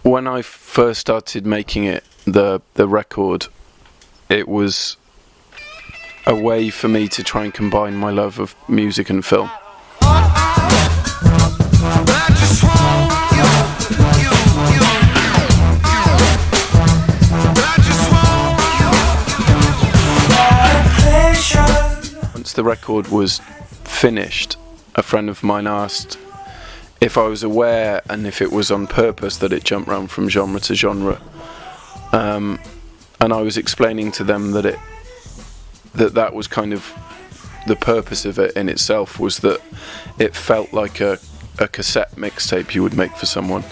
when I first started making it, the record, it was a way for me to try and combine my love of music and film. Once the record was finished, a friend of mine asked if I was aware and if it was on purpose that it jumped around from genre to genre, and I was explaining to them that that was kind of the purpose of it in itself, was that it felt like a cassette mixtape you would make for someone.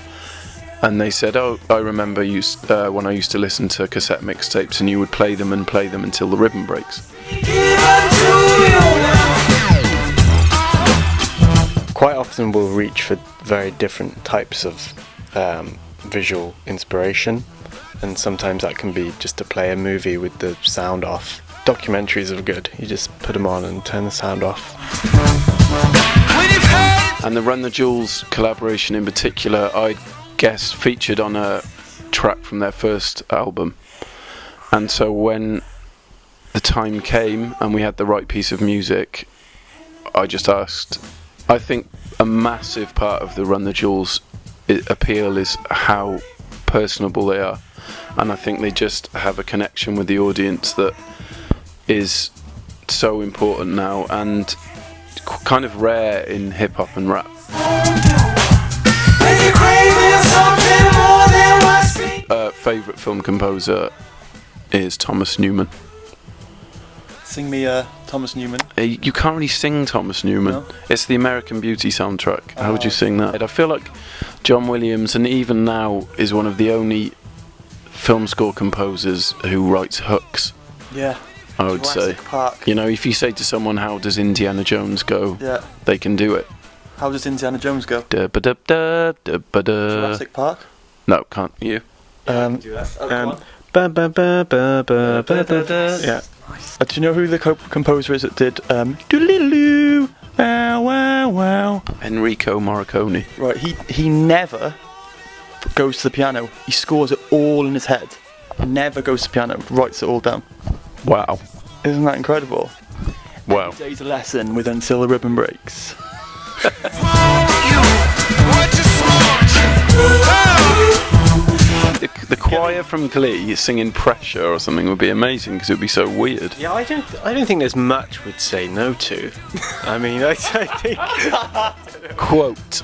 And they said, "Oh, I remember when I used to listen to cassette mixtapes, and you would play them until the ribbon breaks." Quite often we'll reach for very different types of visual inspiration, and sometimes that can be just to play a movie with the sound off. Documentaries are good, you just put them on and turn the sound off. And the Run the Jewels collaboration in particular, I guess featured on a track from their first album, and so when the time came and we had the right piece of music, I just asked. I think a massive part of the Run the Jewels appeal is how personable they are, and I think they just have a connection with the audience that is so important now and kind of rare in hip hop and rap. Favourite film composer is Thomas Newman. Sing me Thomas Newman. You can't really sing Thomas Newman. No? It's the American Beauty soundtrack. How would you sing that? I feel like John Williams, and even now, is one of the only film score composers who writes hooks. Yeah. I would Jurassic say. Park. You know, if you say to someone, "How does Indiana Jones go?" Yeah. They can do it. How does Indiana Jones go? Jurassic Park? No, can't you? Yeah. Do you know who the composer is that did Doodle-Doo, wow, wow, wow? Enrico Morricone. Right, he never goes to the piano. He scores it all in his head. Never goes to the piano, writes it all down. Wow. Isn't that incredible? Wow. Every day's a lesson with Until the Ribbon Breaks. The choir from Glee singing Pressure or something would be amazing, because it would be so weird. Yeah, I don't think there's much we'd say no to. I mean, I think... Quote.